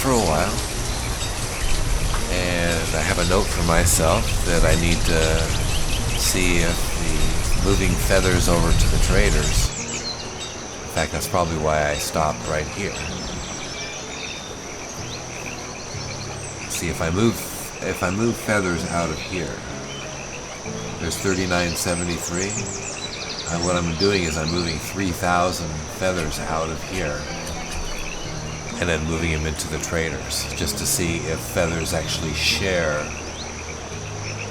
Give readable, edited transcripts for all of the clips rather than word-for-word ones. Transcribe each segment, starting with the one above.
for a while, and I have a note for myself that I need to see if the moving feathers over to the traders. In fact, that's probably why I stopped right here. See, if I move feathers out of here, there's 3973. What I'm doing is I'm moving 3,000 feathers out of here and then moving them into the traders, just to see if feathers actually share.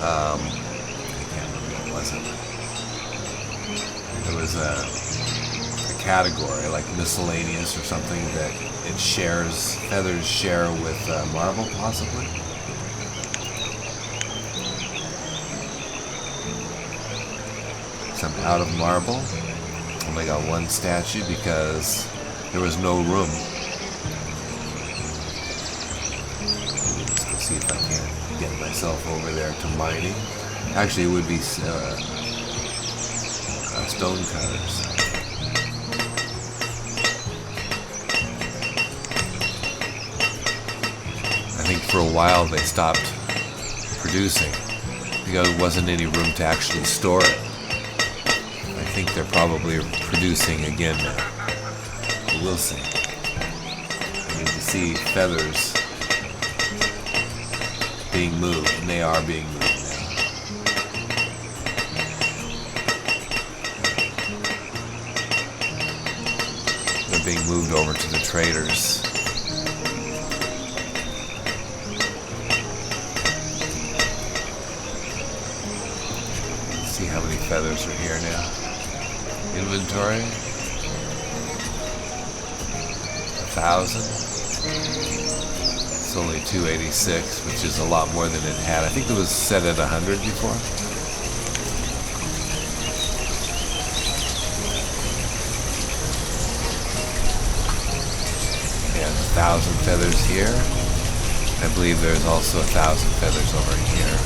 I can't remember what was it. There was a category like miscellaneous or something that it shares, feathers share with marble possibly. So I'm out of marble. Only got one statue because there was no room. Let's go see if I can get myself over there to mining. Actually, it would be stone cutters. I think for a while they stopped producing because there wasn't any room to actually store it. I think they're probably producing again now. We'll see. I need to see feathers being moved, and they are being moved now. They're being moved over to the traders. Let's see how many feathers are here now. Inventory. 1,000. It's only 286, which is a lot more than it had. I think it was set at 100 before. Yeah, 1,000 feathers here. I believe there's also 1,000 feathers over here.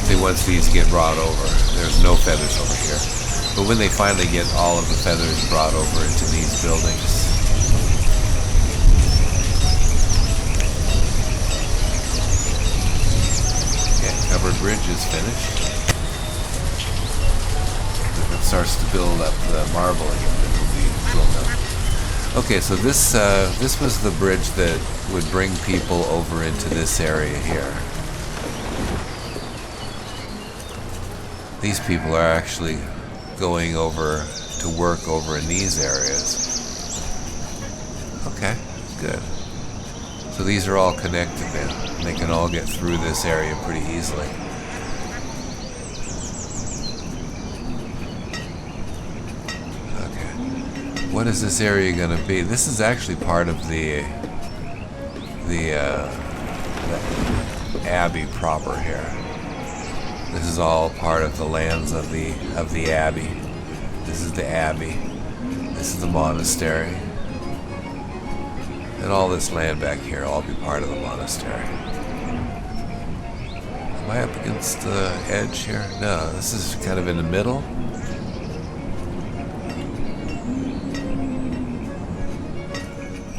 See, once these get brought over, there's no feathers over here. But when they finally get all of the feathers brought over into these buildings, covered bridge is finished. If it starts to build up the marble again, it will be filled up. Okay, so this was the bridge that would bring people over into this area here. These people are actually going over to work over in these areas. Okay, good. So these are all connected now. They can all get through this area pretty easily. Okay. What is this area going to be? This is actually part of the abbey proper here. This is all part of the lands of the abbey. This is the abbey. This is the monastery. And all this land back here will all be part of the monastery. Am I up against the edge here? No, this is kind of in the middle.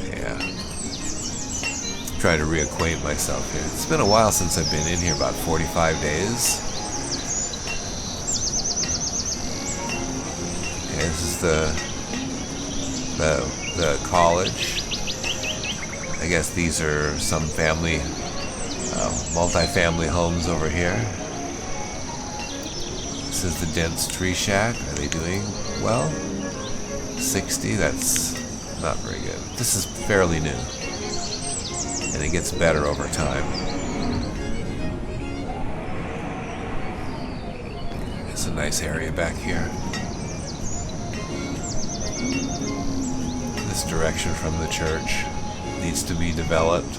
Yeah. Trying to reacquaint myself here. It's been a while since I've been in here, about 45 days. This is the college. I guess these are some family, multi-family homes over here. This is the dense tree shack. Are they doing well? 60, that's not very good. This is fairly new, and it gets better over time. It's a nice area back here. This direction from the church needs to be developed.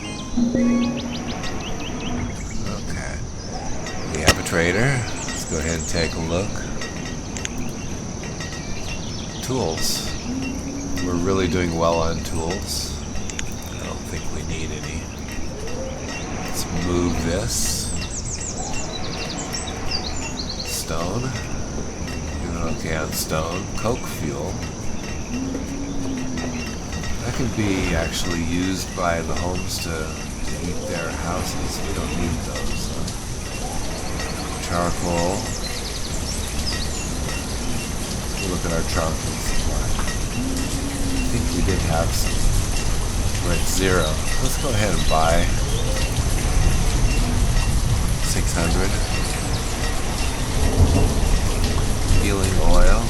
Okay. We have a trader. Let's go ahead and take a look. Tools. We're really doing well on tools. I don't think we need any. Let's move this. Stone. Doing okay on stone. Coke fuel. can be actually used by the homes to heat their houses. We don't need those. Charcoal. We'll look at our charcoal supply. I think we did have some. We're at 0. Let's go ahead and buy 600. Healing oil.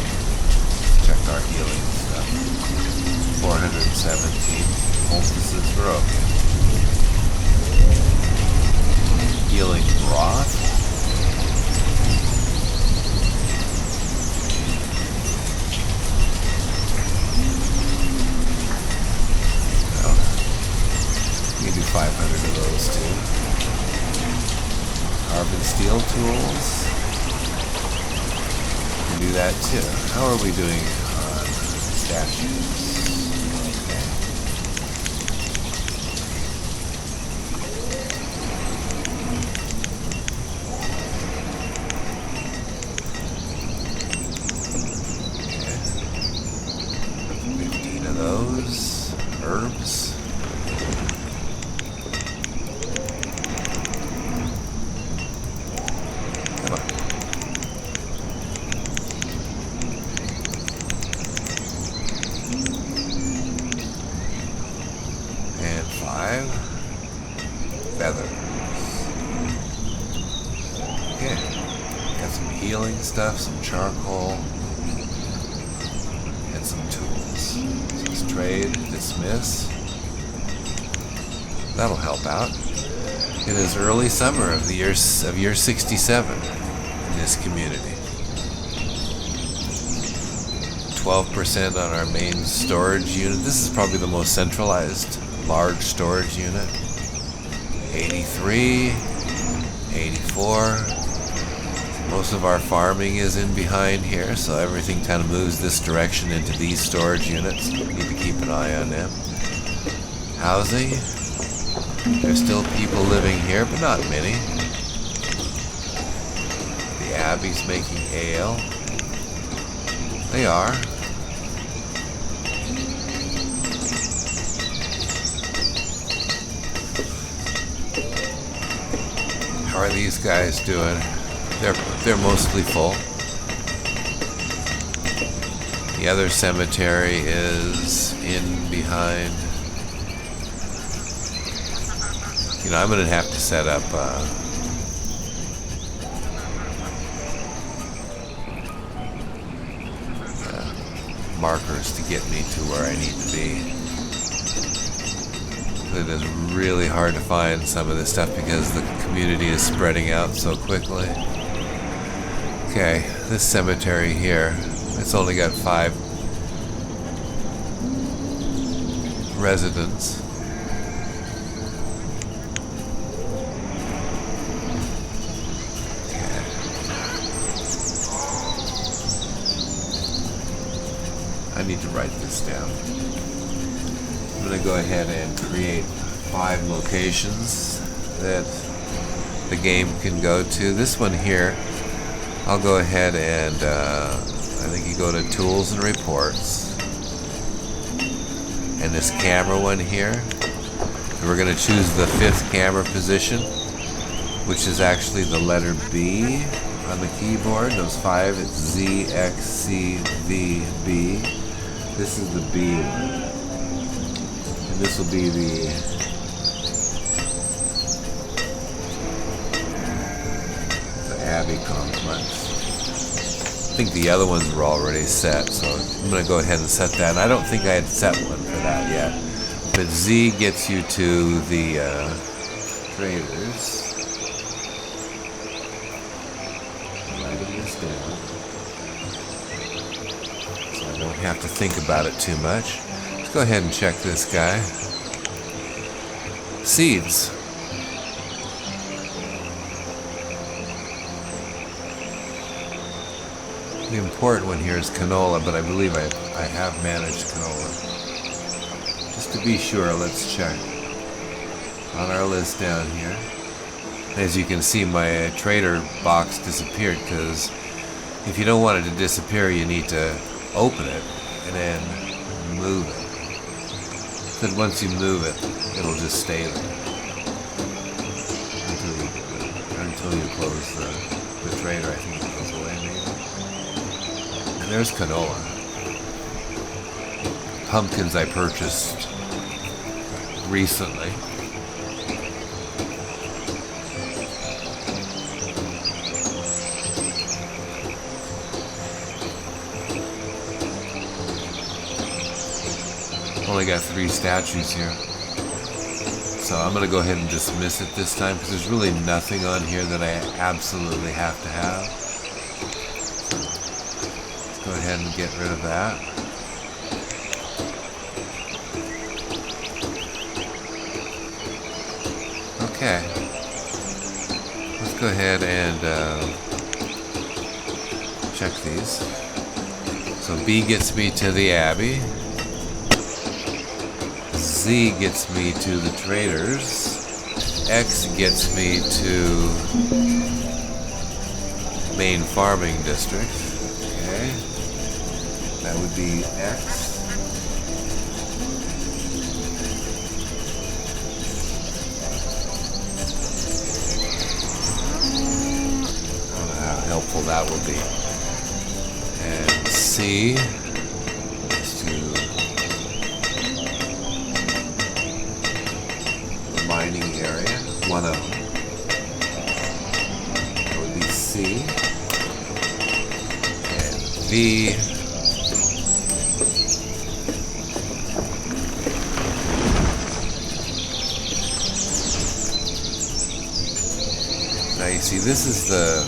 Check our healing stuff. 417. Poultices are okay. Healing broth. We can do 500 of those too. Carbon steel tools. We can do that too. How are we doing on statues? Okay. 15 of those. Herbs. Feathers. Okay. Got some healing stuff, some charcoal, and some tools. So let's trade, dismiss. That'll help out. It is early summer of the year 67 in this community. 12% on our main storage unit. This is probably the most centralized large storage unit. 83, 84. Most of our farming is in behind here, so everything kind of moves this direction into these storage units. Need to keep an eye on them. Housing. There's still people living here, but not many. The Abbey's making ale. They are. How are these guys doing? They're mostly full. The other cemetery is in behind. You know, I'm gonna have to set up markers to get me to where I need to be. It is really hard to find some of this stuff because the community is spreading out so quickly. Okay, this cemetery here, it's only got 5 residents. Okay. I need to write this down. I'm going to go ahead and create 5 locations that the game can go to. This one here, I'll go ahead and I think you go to Tools and Reports. And this camera one here, we're going to choose the 5th camera position, which is actually the letter B on the keyboard. Those 5, it's Z, X, C, V, B. This is the B one. This will be the Abbey complex. I think the other ones were already set, so I'm going to go ahead and set that. And I don't think I had set one for that yet. But Z gets you to the traders. Writing this down, so I don't have to think about it too much. Let's go ahead and check this guy. Seeds. The important one here is canola, but I believe I have managed canola. Just to be sure, let's check on our list down here. As you can see, my trader box disappeared because if you don't want it to disappear, you need to open it and then move it. Then once you move it, it'll just stay there until you close the trader. I think it goes away maybe. And there's canola. Pumpkins I purchased recently. Only got 3 statues here. So I'm going to go ahead and dismiss it this time because there's really nothing on here that I absolutely have to have. Let's go ahead and get rid of that. Okay. Let's go ahead and check these. So B gets me to the Abbey. Z gets me to the traders. X gets me to main farming district. Okay. That would be X. I don't know how helpful that will be. And C is to mining area, one of them. That would be C. And V. Now you see, this is the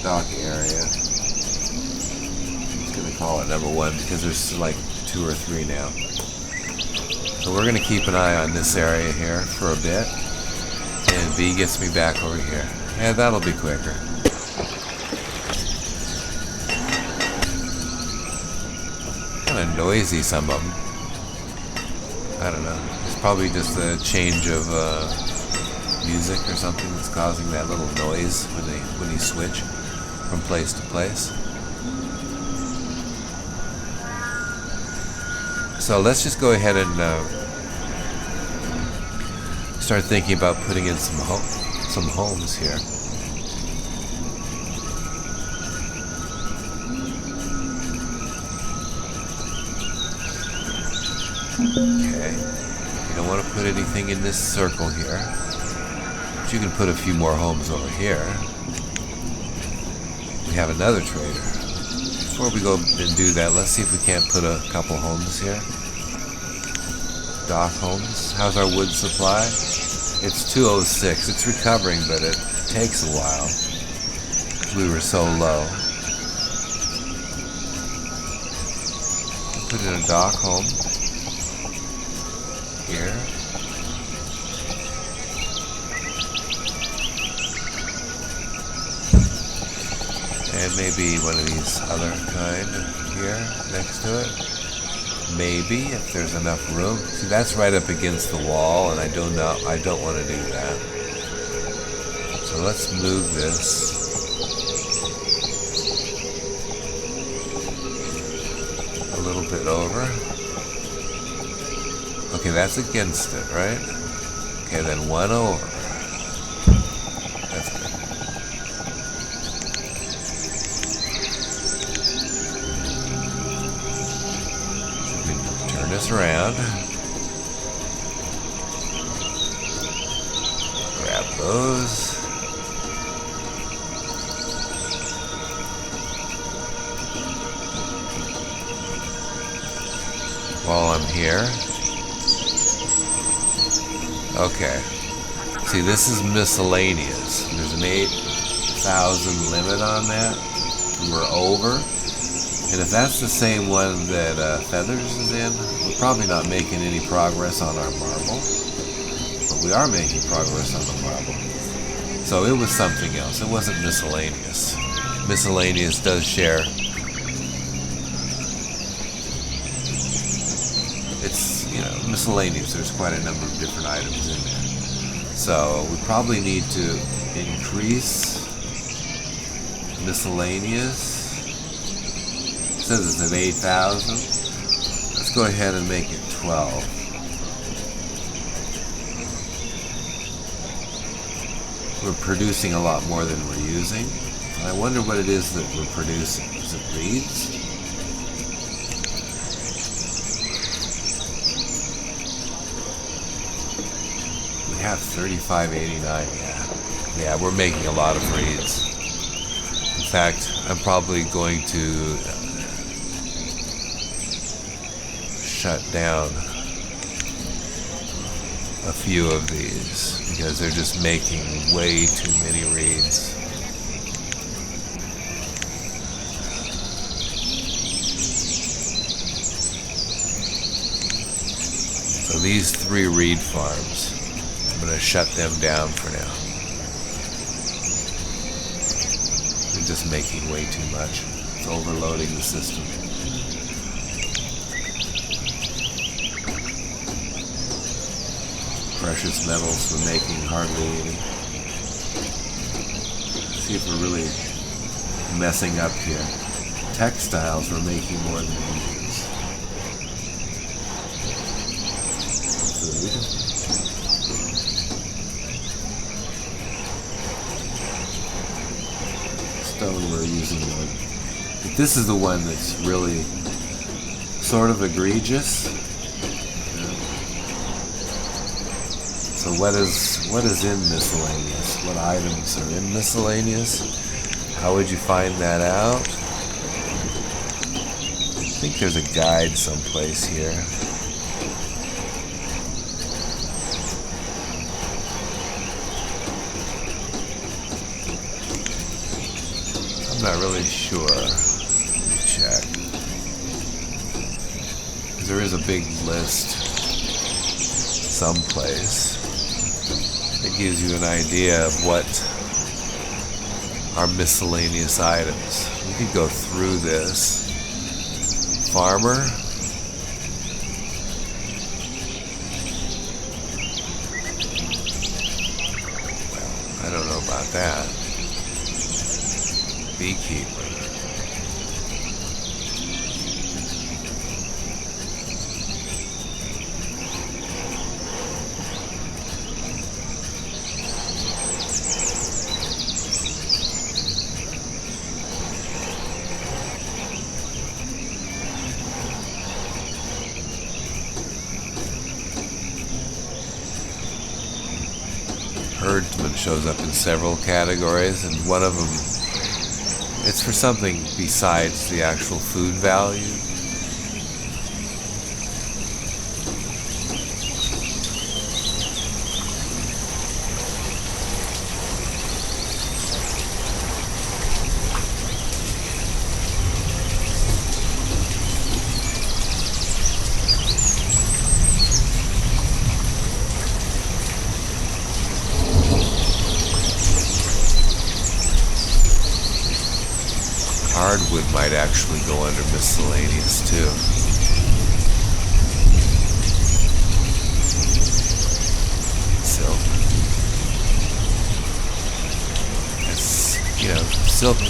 dock area. Call it number 1 because there's like 2 or 3 now. So we're going to keep an eye on this area here for a bit. And B gets me back over here. Yeah, that'll be quicker. Kind of noisy, some of them. I don't know. It's probably just a change of music or something that's causing that little noise when you switch from place to place. So let's just go ahead and start thinking about putting in some homes here. Okay, you don't want to put anything in this circle here, but you can put a few more homes over here. We have another trader. Before we go and do that, let's see if we can't put a couple homes here. Dock homes. How's our wood supply? It's 206. It's recovering, but it takes a while. We were so low. Put in a dock home here. And maybe one of these other kind here next to it. Maybe if there's enough room. See, that's right up against the wall, and I don't want to do that. So let's move this. A little bit over. Okay, that's against it, right? Okay, then 1 over. That's good. This around. Grab those. While I'm here. Okay. See, this is miscellaneous. There's an 8,000 limit on that. We're over. And if that's the same one that Feathers is in, we're probably not making any progress on our marble. But we are making progress on the marble. So it was something else. It wasn't miscellaneous. Miscellaneous does share. It's, miscellaneous. There's quite a number of different items in there. So we probably need to increase miscellaneous says it's at 8,000. Let's go ahead and make it 12. We're producing a lot more than we're using. And I wonder what it is that we're producing. Is it reeds? We have 3589, yeah, we're making a lot of reeds. In fact, I'm probably going to shut down a few of these because they're just making way too many reeds. So these 3 reed farms, I'm going to shut them down for now. They're just making way too much. It's overloading the system. Precious metals, we're making hardly any. Let's see if we're really messing up here. Textiles, we're making more than we use. Food. Stone, we're using one. But this is the one that's really sort of egregious. So what is in miscellaneous? What items are in miscellaneous? How would you find that out? I think there's a guide someplace here. I'm not really sure. Let me check. There is a big list someplace. It gives you an idea of what are miscellaneous items. We could go through this. Farmer. Well, I don't know about that. Beekeeper. Herdsman shows up in several categories, and one of them, it's for something besides the actual food value. Hardwood might actually go under miscellaneous too. Silk. It's, silk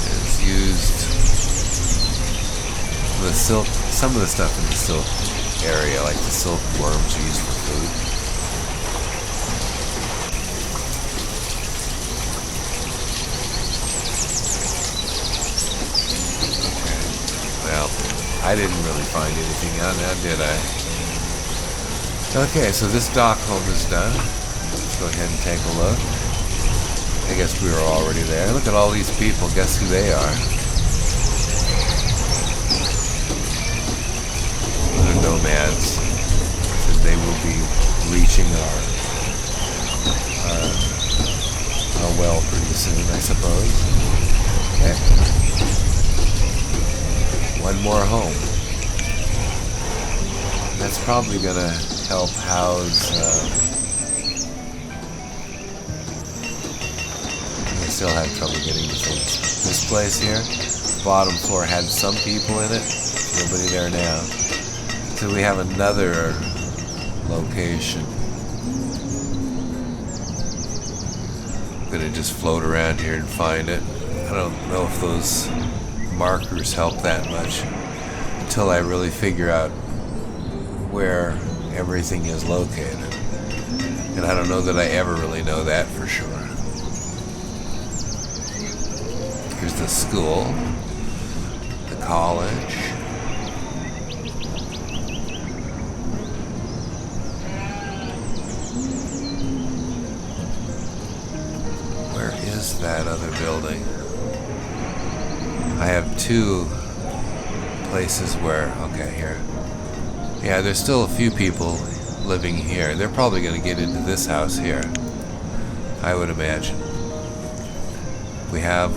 is used. Some of the stuff in the silk area, like the silk worms, are used for food. I didn't really find anything on that, did I? Okay, so this dock home is done. Let's go ahead and take a look. I guess we were already there. Look at all these people. Guess who they are? They're nomads. So they will be reaching our well pretty soon, I suppose. Okay. One more home. That's probably going to help house... I still had trouble getting to this place here. The bottom floor had some people in it. Nobody there now. So we have another location. I'm going to just float around here and find it. I don't know if those markers help that much until I really figure out where everything is located. And I don't know that I ever really know that for sure. Here's the school, the college. Where is that other building? I have two places where, okay, here. Yeah, there's still a few people living here. They're probably going to get into this house here, I would imagine. We have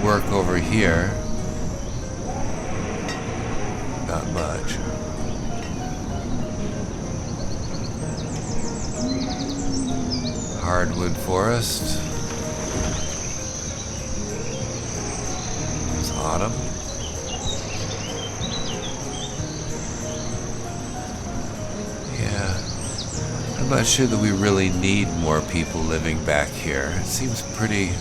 work over here. Not much. Hardwood forest. It's autumn. I'm not sure that we really need more people living back here. It seems pretty...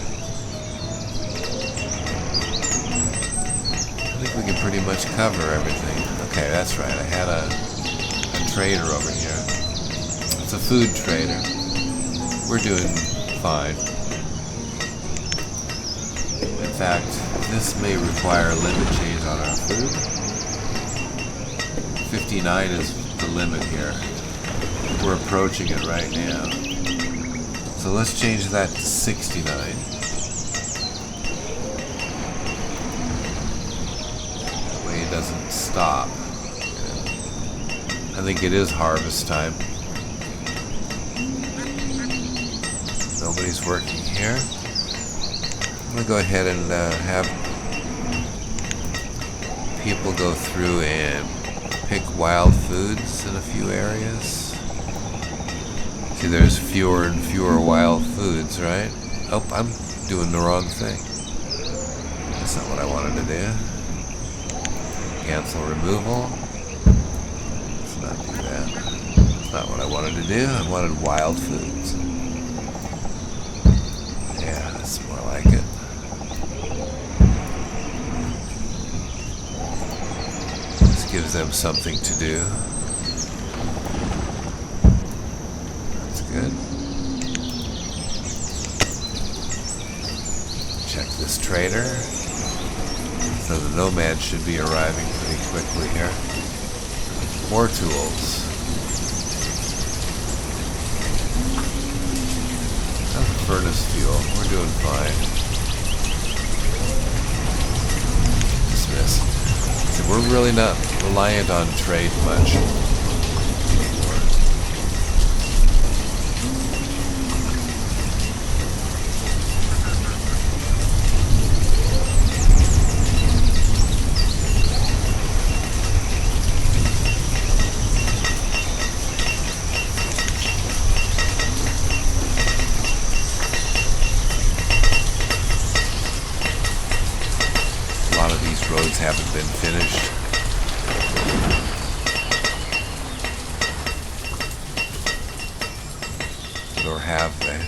I think we can pretty much cover everything. Okay, that's right. I had a trader over here. It's a food trader. We're doing fine. In fact, this may require a limit change on our food. 59 is the limit here. We're approaching it right now. So let's change that to 69. That way it doesn't stop. I think it is harvest time. Nobody's working here. I'm going to go ahead and have people go through and pick wild foods in a few areas. See, there's fewer and fewer wild foods, right? Oh, I'm doing the wrong thing. That's not what I wanted to do. Cancel removal. Let's not do that. That's not what I wanted to do. I wanted wild foods. Yeah, that's more like it. This gives them something to do. Good. Check this trader. So the nomad should be arriving pretty quickly here. More tools. That's a furnace fuel. We're doing fine. Dismiss. So we're really not reliant on trade much. Roads haven't been finished. Or have they?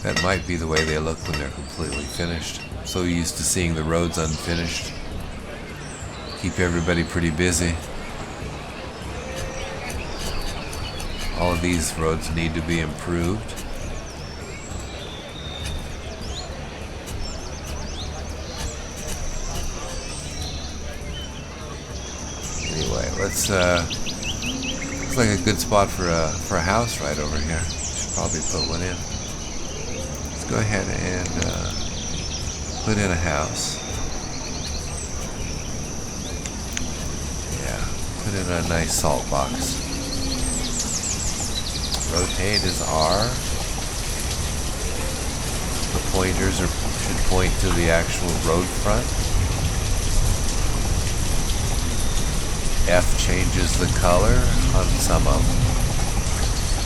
That might be the way they look when they're completely finished. So used to seeing the roads unfinished. Keep everybody pretty busy. All of these roads need to be improved. Let's looks like a good spot for a house right over here. Should probably put one in. Let's go ahead and put in a house. Yeah, put in a nice salt box. Rotate is R. The pointers should point to the actual road front. F changes the color on some of them.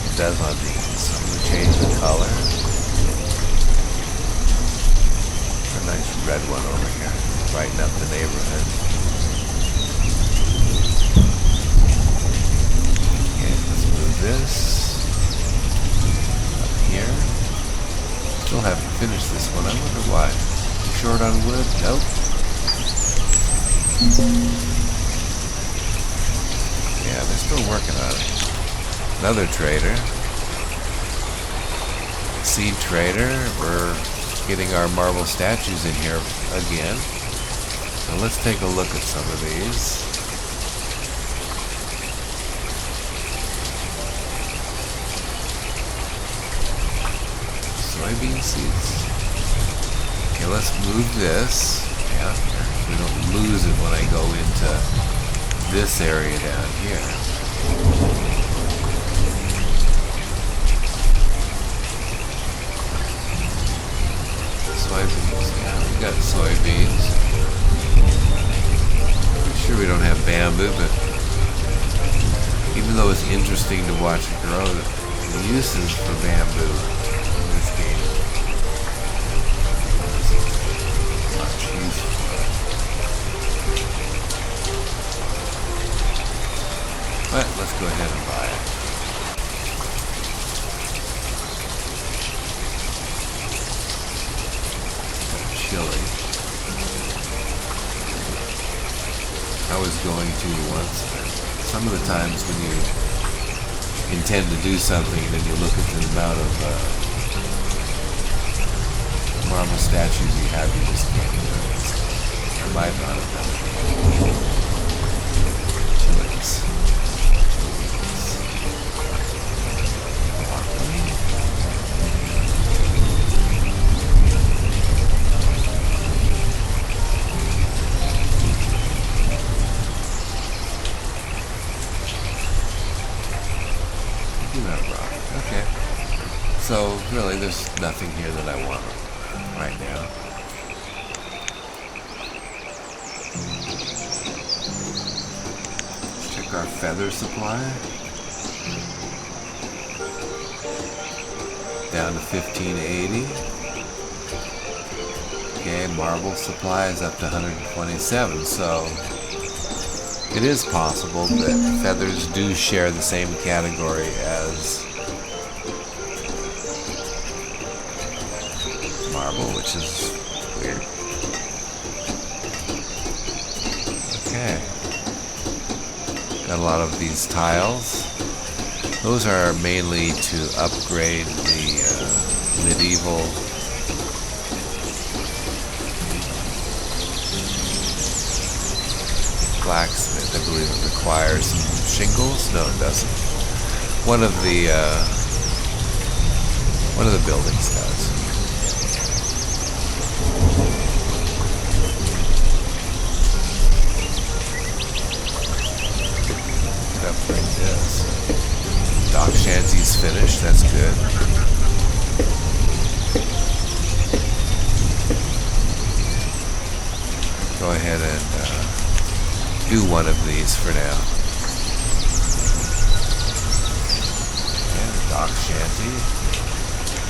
It does on these. I'm going to change the color. A nice red one over here. Brighten up the neighborhood. Okay, let's move this up here. Still haven't finished this one. I wonder why. short on wood? Nope. Yeah, they're still working on it. Another trader. Seed trader. We're getting our marble statues in here again. So let's take a look at some of these. Soybean seeds. Okay, let's move this. Yeah, so we don't lose it when I go into this area down here. Soybeans, yeah, we got soybeans. Pretty sure we don't have bamboo, but even though it's interesting to watch it grow, the uses for bamboo in this game is much useful. But let's go ahead and buy it. Chili. I was going to once, but some of the times when you intend to do something and then you look at the amount of marble statues you have, you just can't do it. So I might not have done it. Chilies. Okay. So really there's nothing here that I want right now. Let's check our feather supply. Down to 1580. Okay, marble supply is up to 127, so it is possible that feathers do share the same category as marble, which is weird. Okay. Got a lot of these tiles. Those are mainly to upgrade the medieval blacksmith. I believe it requires some shingles. No, it doesn't. One of the buildings does. Could upgrade this. Dock shanty's finished. That's good. Go ahead and do one of these for now. And the dock shanty.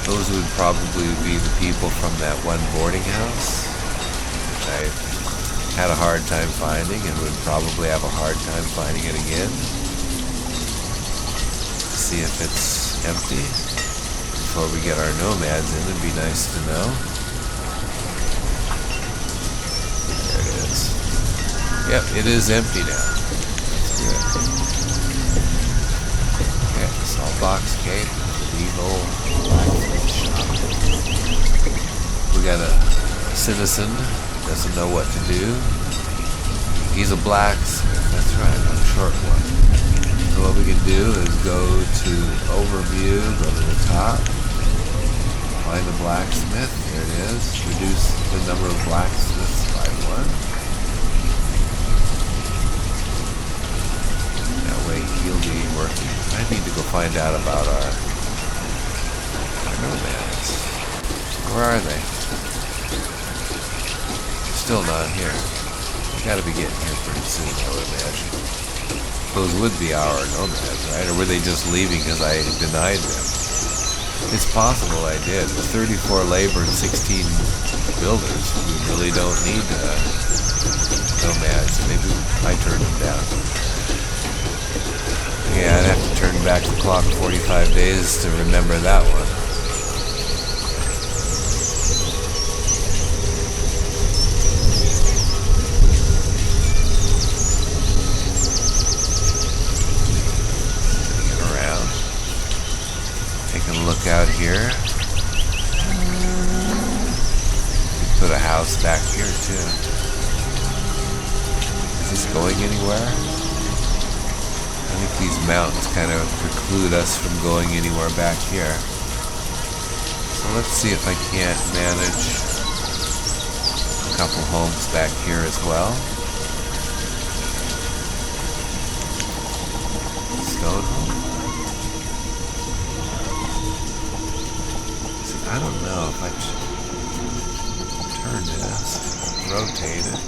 Those would probably be the people from that one boarding house, which I had a hard time finding and would probably have a hard time finding it again. See if it's empty before we get our nomads in. It'd be nice to know. There it is. Yep, it is empty now. That's good. Okay, salt box cape, medieval blacksmith shop. We got a citizen, doesn't know what to do. He's a blacksmith, that's right, a short one. So what we can do is go to overview, go to the top, find the blacksmith, there it is, reduce the number of blacksmiths by 1. He'll be working. I need to go find out about our nomads. Where are they? Still not here. They gotta be getting here pretty soon, I would imagine. Those would be our nomads, right? Or were they just leaving because I denied them? It's possible I did. With 34 labor and 16 builders, we really don't need nomads. Maybe I turned them down. Yeah, I'd have to turn back the clock 45 days to remember that one. too. Is this going anywhere? I think these mountains kind of preclude us from going anywhere back here. So let's see if I can't manage a couple homes back here as well. Stone home. See, I don't know if I turn this, rotate it.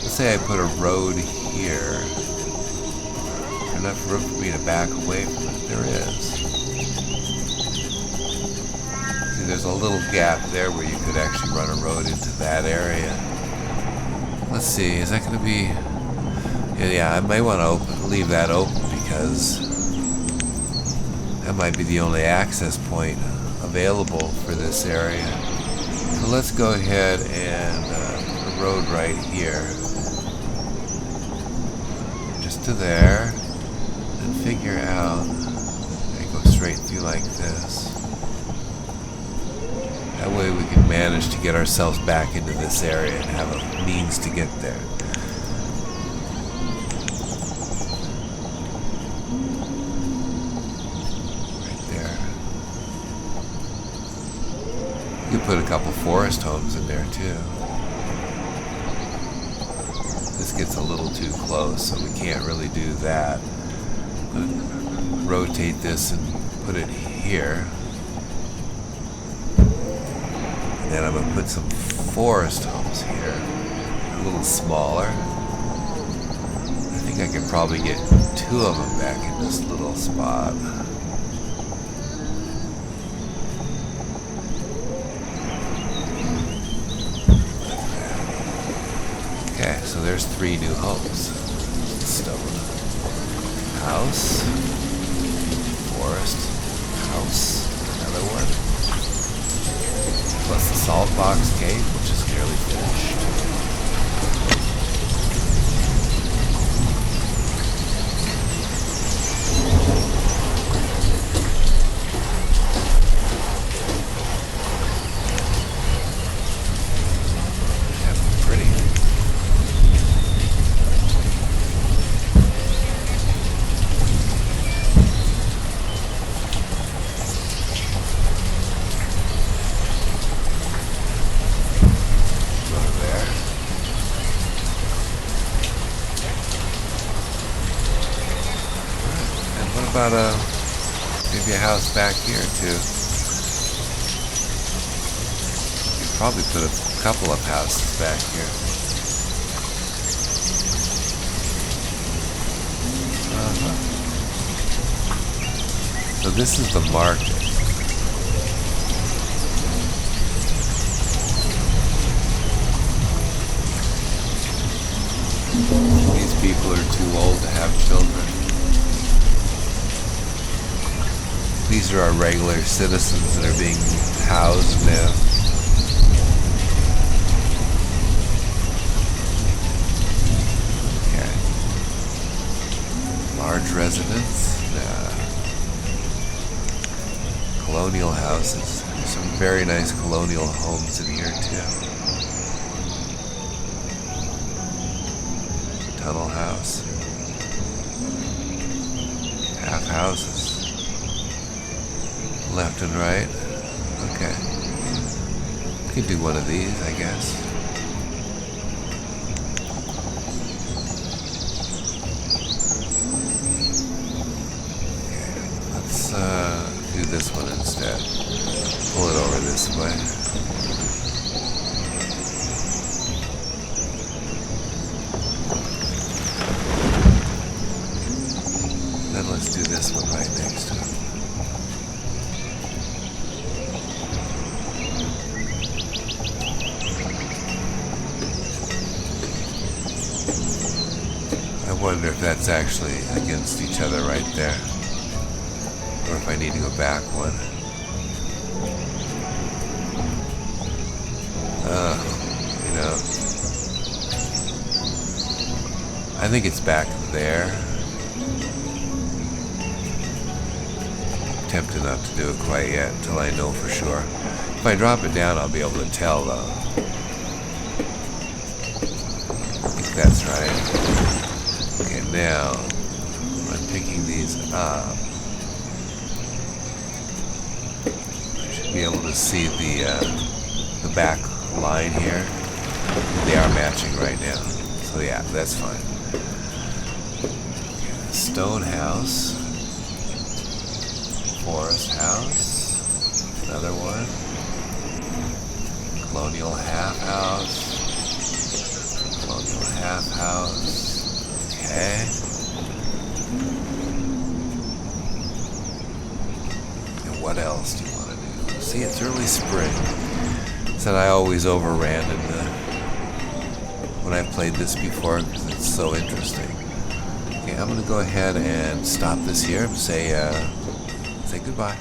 Let's say I put a road here. Enough room for me to back away from it. There is. See, there's a little gap there where you could actually run a road into that area. Let's see, is that going to be... Yeah, I may want to leave that open because that might be the only access point available for this area. So let's go ahead and put a road right here. Just to there. And figure out, I go straight through like this. That way we can manage to get ourselves back into this area and have a means to get there. Right there. You put a couple forest homes in there too. This gets a little too close, so we can't really do that. Rotate this and put it here. And then I'm going to put some forest homes here. A little smaller. I think I can probably get 2 of them back in this little spot. Okay, so there's 3 new homes. Stone. House, forest, house, another one, plus the salt box cave, which is nearly finished. Yeah, pretty. About maybe a house back here too. You could probably put a couple of houses back here. So this is the market. These people are too old to have children. These are our regular citizens that are being housed now. Okay. Large residence. Colonial houses. There's some very nice colonial homes in here too. Tunnel house. Half houses. Left and right. Okay. We could do one of these, I guess. Okay. Let's do this one instead. Pull it over this way. Then let's do this one right next to it. I wonder if that's actually against each other right there, or if I need to go back one. You know, I think it's back there. I'm tempted not to do it quite yet until I know for sure. If I drop it down, I'll be able to tell though. that's right. Okay, now I'm picking these up. I should be able to see the back line here. They are matching right now. So yeah, that's fine. Okay, stone house. Forest house. Another one. Colonial half house. Colonial half house. Okay. And what else do you want to do? See, it's early spring. Said I always overran when I've played this before because it's so interesting. Okay, I'm going to go ahead and stop this here and say goodbye.